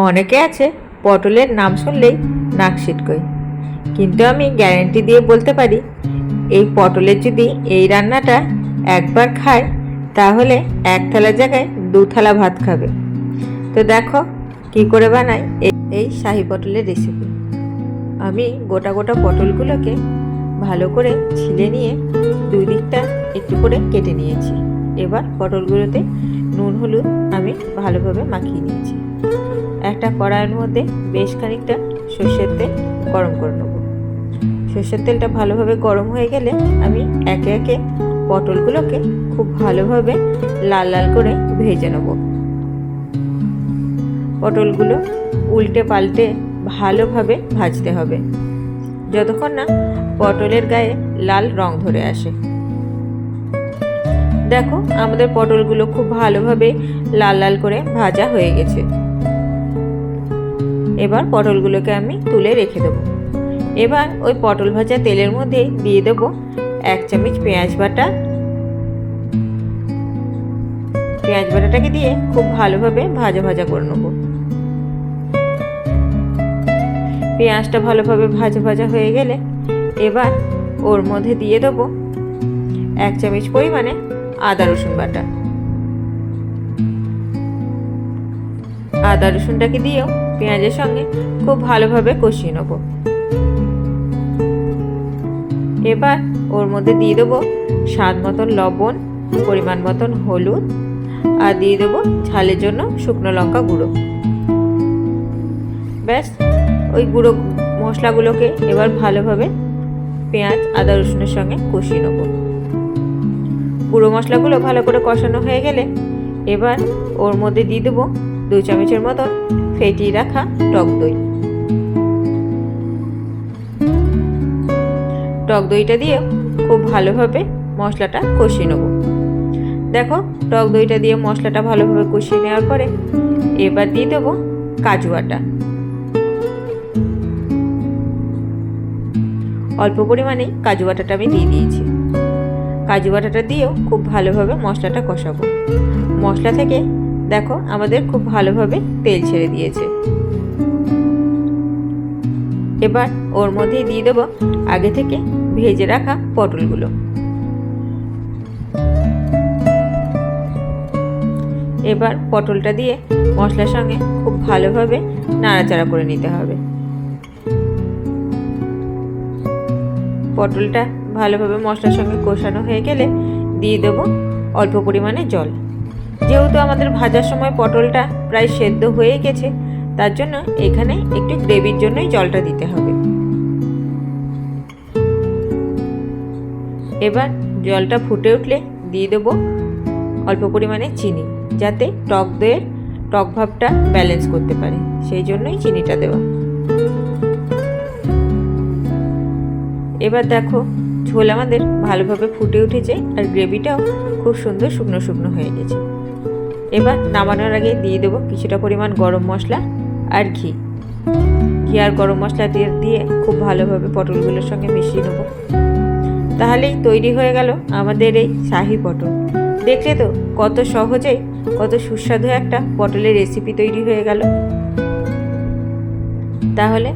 অনেকে আছে পটলের নাম শুনলেই নাক সিটকোয়, কিন্তু আমি গ্যারেন্টি দিয়ে বলতে পারি এই পটলের যদি এই রান্নাটা একবার খায় তাহলে এক থালার জায়গায় দু থালা ভাত খাবে। তো দেখো কি করে বানাই এই শাহি পটলের রেসিপি। আমি গোটা গোটা পটলগুলোকে ভালো করে ছিলে নিয়ে দুই দিকটা একটু করে কেটে নিয়েছি। এবার পটলগুলোতে নুন হলুদ আমি ভালোভাবে মাখিয়ে নিয়েছি। একটা কড়াইয়ের মধ্যে বেশ খানিকটা সর্ষের তেল গরম করে নেব। সর্ষের তেলটা ভালোভাবে গরম হয়ে গেলে আমি একে একে পটলগুলোকে খুব ভালোভাবে লাল লাল করে ভেজে নেব। পটলগুলো উল্টে পাল্টে ভালোভাবে ভাজতে হবে যতক্ষণ না পটলের গায়ে লাল রং ধরে আসে। দেখো আমাদের পটলগুলো খুব ভালোভাবে লাল লাল করে ভাজা হয়ে গেছে। এবার পটলগুলোকে আমি তুলে রেখে দেবো। এবার ওই পটল ভাজা তেলের মধ্যে দিয়ে দেবো 1 চামচ পেঁয়াজ বাটা। পেঁয়াজ বাটাটাকে দিয়ে খুব ভালোভাবে ভাজা ভাজা করে নেব। পেঁয়াজটা ভালোভাবে ভাজা ভাজা হয়ে গেলে এবার ওর মধ্যে দিয়ে দেবো 1 চামচ পরিমাণে আদা রসুন বাটা। আদা রসুনটাকে দিয়েও পেঁয়াজের সঙ্গে খুব ভালোভাবে কষিয়ে নেব। এবার ওর মধ্যে দিয়ে দেবো স্বাদ মতন লবণ, পরিমাণ মতন হলুদ, আর দিয়ে দেবো ঝালের জন্য শুকনো লঙ্কা গুঁড়ো। ব্যাস ওই গুঁড়ো মশলাগুলোকে এবার ভালোভাবে পেঁয়াজ আদা রসুনের সঙ্গে কষিয়ে নেব। গুঁড়ো মশলাগুলো ভালো করে কষানো হয়ে গেলে এবার ওর মধ্যে দিয়ে দেবো 2 চামচের মতন ফেটিয়ে রাখা টক দই। টক দইটা দিয়ে খুব ভালোভাবে মশলাটা কষিয়ে নেব। দেখো টক দইটা দিয়ে মশলাটা ভালোভাবে কষিয়ে নেওয়ার পরে এবার দিয়ে দেবো কাজু বাটা। অল্প পরিমাণে কাজু বাটাটা আমি দিয়ে দিয়েছি। কাজু বাটাটা দিয়েও খুব ভালোভাবে মশলাটা কষাবো। মশলা থেকে দেখো আমাদের খুব ভালোভাবে তেল ছেড়ে দিয়েছে। এবার ওর মধ্যে দিয়ে দেবো আগে থেকে ভেজে রাখা পটলগুলো। এবার পটলটা দিয়ে মশলার সঙ্গে খুব ভালোভাবে নাড়াচাড়া করে নিতে হবে। পটলটা ভালোভাবে মশলার সঙ্গে কষানো হয়ে গেলে দিয়ে দেবো অল্প পরিমাণে জল। যেহেতু আমাদের ভাজার সময় পটলটা প্রায় সেদ্ধ হয়ে গেছে, তার জন্য এখানে একটু গ্রেভির জন্যই জলটা দিতে হবে। এবার জলটা ফুটে উঠলে দিয়ে দেবো অল্প পরিমাণে চিনি, যাতে টক দইয়ের টক ভাবটা ব্যালেন্স করতে পারে, সেই জন্যই চিনিটা দেওয়া। এবার দেখো ঝোল আমাদের ভালোভাবে ফুটে উঠেছে আর গ্রেভিটাও খুব সুন্দর শুকনো শুকনো হয়ে গেছে। এবার নামানোর আগে দিয়ে দেবো কিছুটা পরিমাণ গরম মশলা আর ঘি। ঘি আর গরম মশলা দিয়ে খুব ভালোভাবে পটলগুলোর সঙ্গে মিশিয়ে নেব। তাহলেই তৈরি হয়ে গেল আমাদের এই শাহি পটল। দেখলে তো কত সহজেই কত সুস্বাদু একটা পটলের রেসিপি তৈরি হয়ে গেল। তাহলে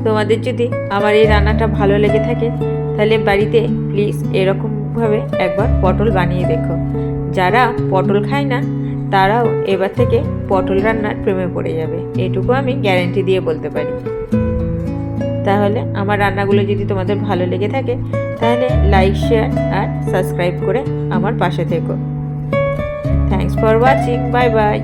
তোমাদের যদি আমার এই রান্নাটা ভালো লেগে থাকে তাহলে বাড়িতে প্লিজ এরকমভাবে একবার পটল বানিয়ে দেখো। যারা পটল খায় না তারাও এবার থেকে পটল রান্নার প্রেমে পড়ে যাবে, এটুকু আমি গ্যারেন্টি দিয়ে বলতে পারি। তাহলে আমার রান্নাগুলো যদি তোমাদের ভালো লেগে থাকে তাহলে লাইক, শেয়ার আর সাবস্ক্রাইব করে আমার পাশে থেকো। Thanks for watching. Bye bye.